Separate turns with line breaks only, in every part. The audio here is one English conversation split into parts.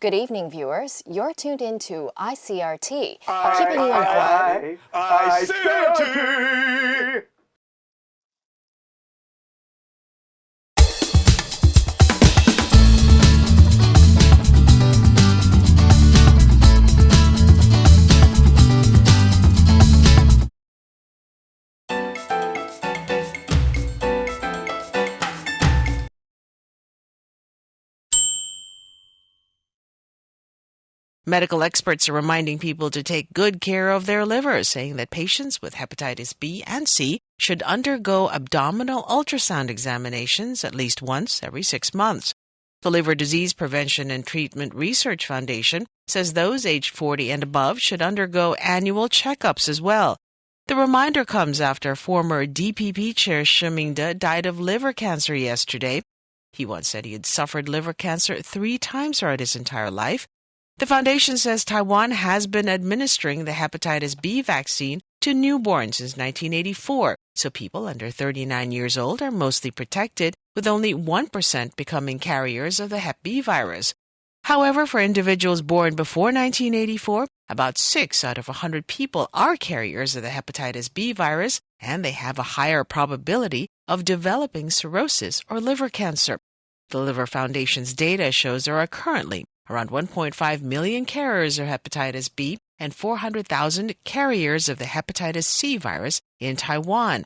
Good evening, viewers. You're tuned in to ICRT, keeping you informed.
ICRT!
Medical experts are reminding people to take good care of their livers, saying that patients with hepatitis B and C should undergo abdominal ultrasound examinations at least once every 6 months. The Liver Disease Prevention and Treatment Research Foundation says those aged 40 and above should undergo annual checkups as well. The reminder comes after former DPP chair Shi Mingde died of liver cancer yesterday. He once said he had suffered liver cancer 3 times throughout his entire life. The foundation says Taiwan has been administering the hepatitis B vaccine to newborns since 1984, so people under 39 years old are mostly protected, with only 1% becoming carriers of the Hep B virus. However, for individuals born before 1984, about 6 out of 100 people are carriers of the hepatitis B virus, and they have a higher probability of developing cirrhosis or liver cancer. The Liver Foundation's data shows there are currently around 1.5 million carriers of hepatitis B and 400,000 carriers of the hepatitis C virus in Taiwan.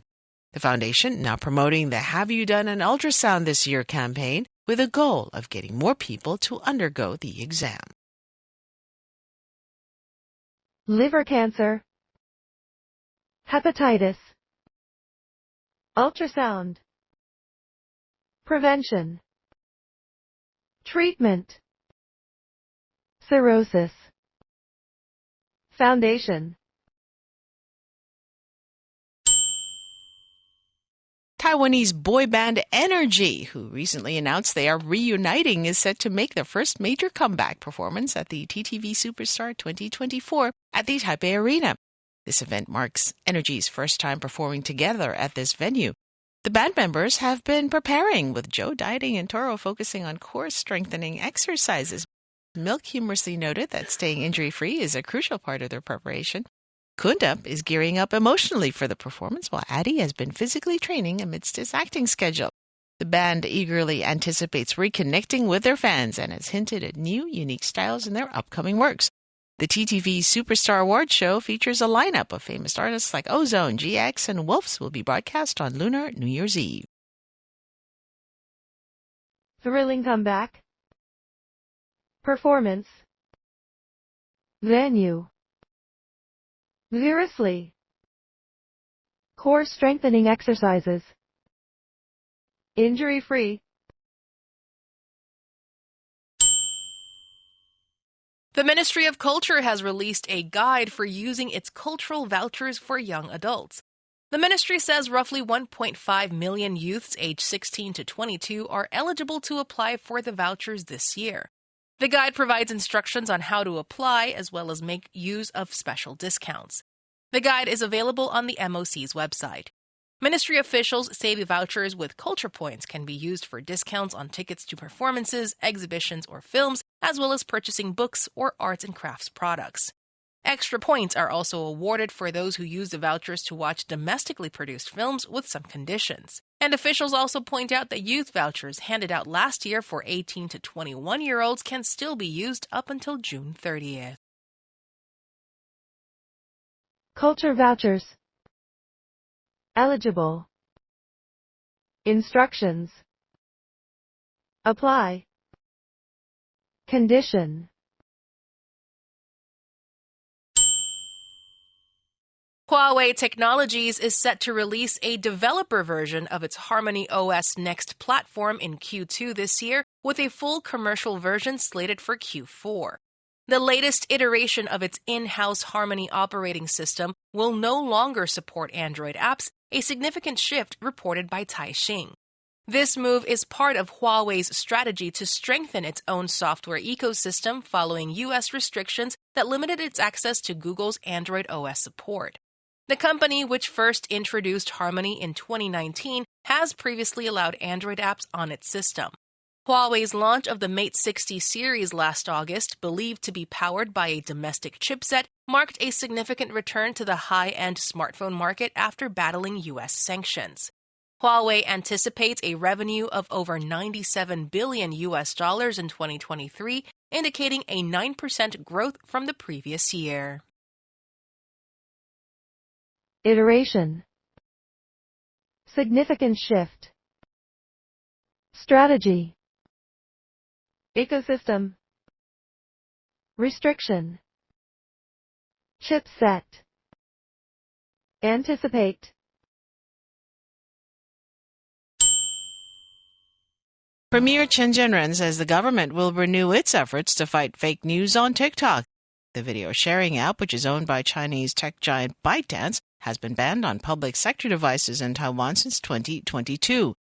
The foundation now promoting the Have You Done an Ultrasound This Year campaign with a goal of getting more people to undergo the exam.
Liver cancer, hepatitis, ultrasound, prevention, treatment, cirrhosis, foundation.
Taiwanese boy band Energy, who recently announced they are reuniting, is set to make their first major comeback performance at the TTV Superstar 2024 at the Taipei Arena. This event marks Energy's first time performing together at this venue. The band members have been preparing, with Joe dieting and Toro focusing on core strengthening exercises. Milk humorously noted that staying injury-free is a crucial part of their preparation. Kunda is gearing up emotionally for the performance, while Addie has been physically training amidst his acting schedule. The band eagerly anticipates reconnecting with their fans and has hinted at new, unique styles in their upcoming works. The TTV Superstar Award Show features a lineup of famous artists like Ozone, GX, and Wolves will be broadcast on Lunar New Year's Eve.
Thrilling comeback, performance, venue, vigorously, core strengthening exercises, injury-free.
The Ministry of Culture has released a guide for using its cultural vouchers for young adults. The ministry says roughly 1.5 million youths aged 16 to 22 are eligible to apply for the vouchers this year. The guide provides instructions on how to apply, as well as make use of special discounts. The guide is available on the MOC's website. Ministry officials say the vouchers with culture points can be used for discounts on tickets to performances, exhibitions, or films, as well as purchasing books or arts and crafts products. Extra points are also awarded for those who use the vouchers to watch domestically produced films with some conditions. And officials also point out that youth vouchers handed out last year for 18 to 21-year-olds can still be used up until June 30th.
Culture vouchers. Eligible. Instructions. Apply. Condition.
Huawei Technologies is set to release a developer version of its HarmonyOS Next platform in Q2 this year, with a full commercial version slated for Q4. The latest iteration of its in-house Harmony operating system will no longer support Android apps, a significant shift reported by Taixing. This move is part of Huawei's strategy to strengthen its own software ecosystem following U.S. restrictions that limited its access to Google's Android OS support. The company, which first introduced Harmony in 2019, has previously allowed Android apps on its system. Huawei's launch of the Mate 60 series last August, believed to be powered by a domestic chipset, marked a significant return to the high-end smartphone market after battling U.S. sanctions. Huawei anticipates a revenue of over $97 billion in 2023, indicating a 9% growth from the previous year.
Iteration. Significant shift. Strategy. Ecosystem. Restriction. Chipset. Anticipate.
Premier Chen Jianren says the government will renew its efforts to fight fake news on TikTok. The video sharing app, which is owned by Chinese tech giant ByteDance, has been banned on public sector devices in Taiwan since 2022.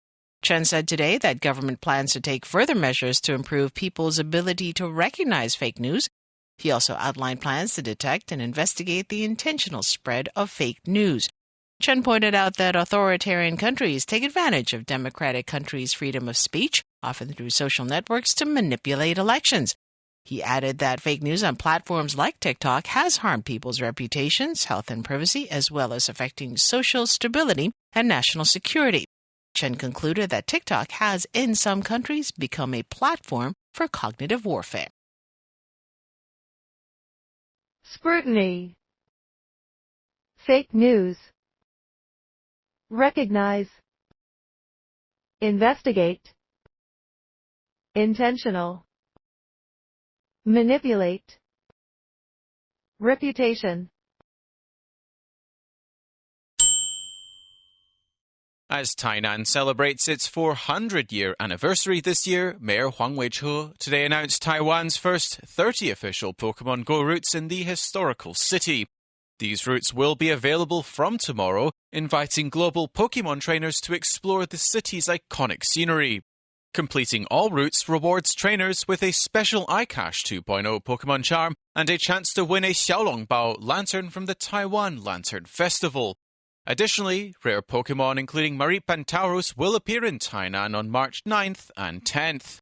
Chen said today that government plans to take further measures to improve people's ability to recognize fake news. He also outlined plans to detect and investigate the intentional spread of fake news. Chen pointed out that authoritarian countries take advantage of democratic countries' freedom of speech, often through social networks, to manipulate elections. He added that fake news on platforms like TikTok has harmed people's reputations, health, and privacy, as well as affecting social stability and national security. Chen concluded that TikTok has, in some countries, become a platform for cognitive warfare.
Scrutiny. Fake news. Recognize. Investigate. Intentional. Manipulate. Reputation.
As Tainan celebrates its 400-year anniversary this year, Mayor Huang Weiche today announced Taiwan's first 30 official Pokemon Go routes in the historical city. These routes will be available from tomorrow, inviting global Pokemon trainers to explore the city's iconic scenery. Completing all routes rewards trainers with a special iCash 2.0 Pokemon charm and a chance to win a Xiaolongbao lantern from the Taiwan Lantern Festival. Additionally, rare Pokemon including Maripantaurus will appear in Tainan on March 9th and 10th.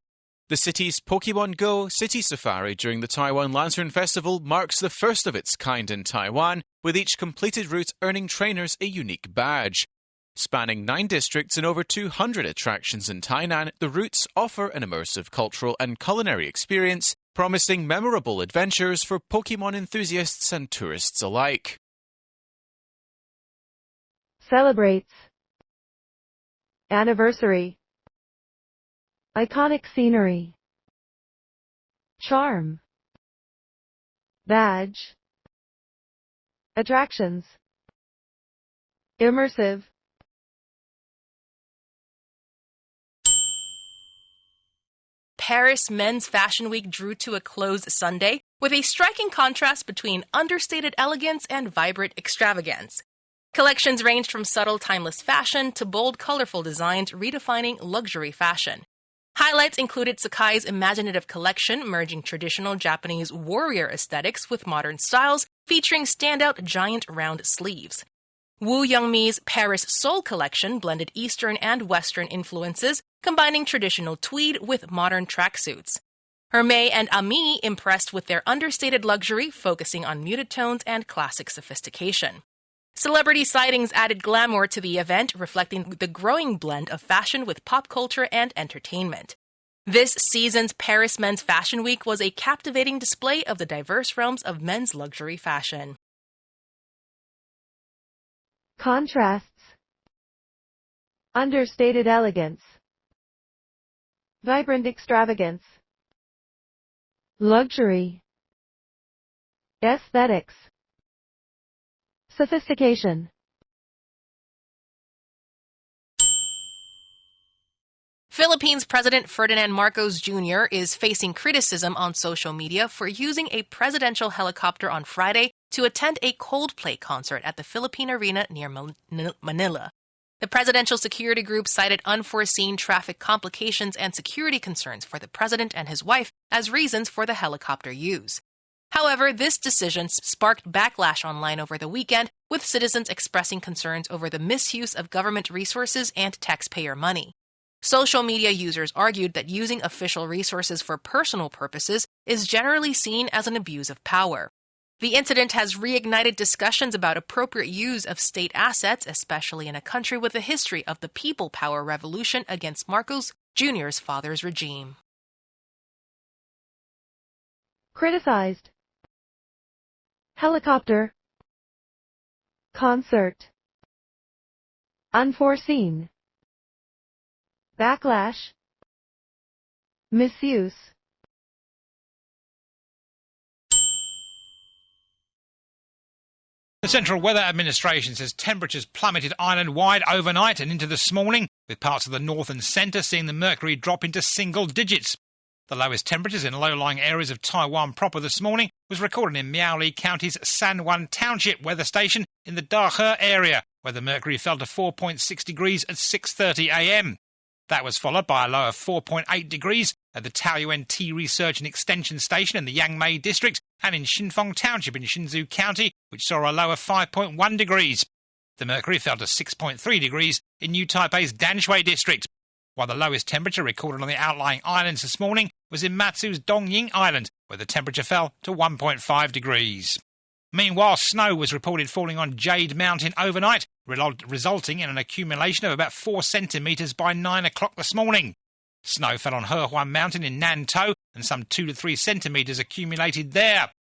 The city's Pokemon Go City Safari during the Taiwan Lantern Festival marks the first of its kind in Taiwan, with each completed route earning trainers a unique badge. Spanning 9 districts and over 200 attractions in Tainan, the routes offer an immersive cultural and culinary experience, promising memorable adventures for Pokemon enthusiasts and tourists alike.
Celebrates. Anniversary. Iconic scenery. Charm. Badge. Attractions. Immersive.
Paris Men's Fashion Week drew to a close Sunday, with a striking contrast between understated elegance and vibrant extravagance. Collections ranged from subtle, timeless fashion to bold, colorful designs redefining luxury fashion. Highlights included Sakai's imaginative collection, merging traditional Japanese warrior aesthetics with modern styles, featuring standout giant round sleeves. Wu Youngmi's Paris Soul collection blended Eastern and Western influences, combining traditional tweed with modern tracksuits. Hermé and Ami impressed with their understated luxury, focusing on muted tones and classic sophistication. Celebrity sightings added glamour to the event, reflecting the growing blend of fashion with pop culture and entertainment. This season's Paris Men's Fashion Week was a captivating display of the diverse realms of men's luxury fashion.
Contrasts. Understated elegance. Vibrant extravagance. Luxury. Aesthetics. Sophistication.
Philippines President Ferdinand Marcos Jr. is facing criticism on social media for using a presidential helicopter on Friday to attend a Coldplay concert at the Philippine Arena near Manila. The presidential security group cited unforeseen traffic complications and security concerns for the president and his wife as reasons for the helicopter use. However, this decision sparked backlash online over the weekend, with citizens expressing concerns over the misuse of government resources and taxpayer money. Social media users argued that using official resources for personal purposes is generally seen as an abuse of power. The incident has reignited discussions about appropriate use of state assets, especially in a country with a history of the people power revolution against Marcos Jr.'s father's regime.
Criticized. Helicopter. Concert. Unforeseen. Backlash. Misuse.
The Central Weather Administration says temperatures plummeted island-wide overnight and into this morning, with parts of the north and centre seeing the mercury drop into single digits. The lowest temperatures in low-lying areas of Taiwan proper this morning was recorded in Miaoli County's San Juan Township weather station in the Dahe area, where the mercury fell to 4.6 degrees at 6:30 a.m. That was followed by a low of 4.8 degrees at the Taoyuan Tea Research and Extension Station in the Yangmei District and in Xinfeng Township in Hsinchu County, which saw a low of 5.1 degrees. The mercury fell to 6.3 degrees in New Taipei's Danshui District, while the lowest temperature recorded on the outlying islands this morning was in Matsu's Dongying Island, where the temperature fell to 1.5 degrees. Meanwhile, snow was reported falling on Jade Mountain overnight, resulting in an accumulation of about 4 centimetres by 9 o'clock this morning. Snow fell on Hehuan Mountain in Nantou, and some 2 to 3 centimetres accumulated there.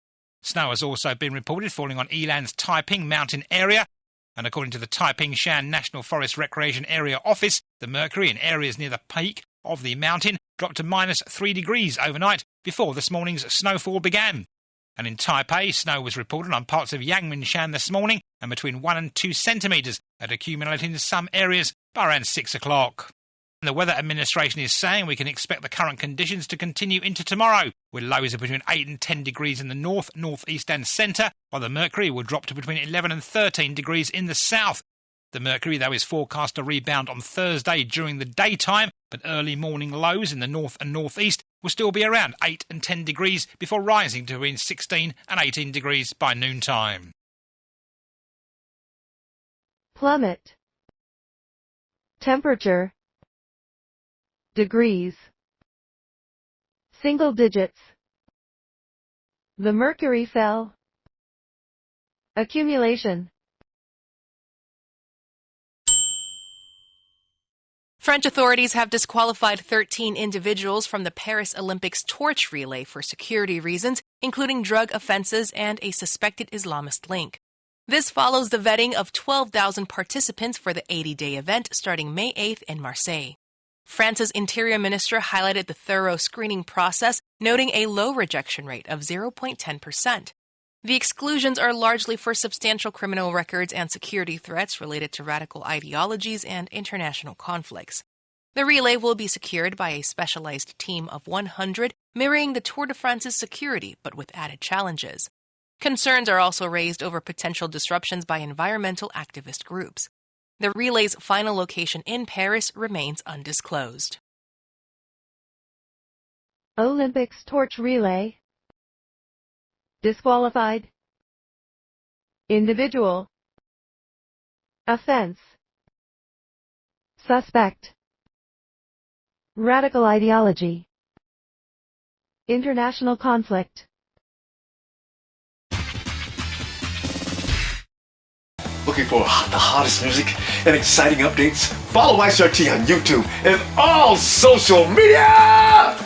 Snow has also been reported falling on Yilan's Taiping Mountain area, and according to the Taiping Shan National Forest Recreation Area Office, the mercury in areas near the peak of the mountain dropped to -3 degrees overnight before this morning's snowfall began. And in Taipei, snow was reported on parts of Yangmingshan this morning, and between 1 and 2 centimetres had accumulated in some areas by around 6 o'clock. And the Weather Administration is saying we can expect the current conditions to continue into tomorrow, with lows of between 8 and 10 degrees in the north, northeast and centre, while the mercury will drop to between 11 and 13 degrees in the south. The mercury, though, is forecast to rebound on Thursday during the daytime, but early morning lows in the north and northeast will still be around 8 and 10 degrees before rising to between 16 and 18 degrees by noontime.
Plummet. Temperature. Degrees. Single digits. The mercury fell. Accumulation.
French authorities have disqualified 13 individuals from the Paris Olympics torch relay for security reasons, including drug offenses and a suspected Islamist link. This follows the vetting of 12,000 participants for the 80-day event starting May 8th in Marseille. France's Interior Minister highlighted the thorough screening process, noting a low rejection rate of 0.10%. The exclusions are largely for substantial criminal records and security threats related to radical ideologies and international conflicts. The relay will be secured by a specialized team of 100, mirroring the Tour de France's security, but with added challenges. Concerns are also raised over potential disruptions by environmental activist groups. The relay's final location in Paris remains undisclosed.
Olympics torch relay. Disqualified. Individual. Offense. Suspect. Radical ideology. International conflict.
Looking for the hottest music and exciting updates? Follow ICRT on YouTube and all social media!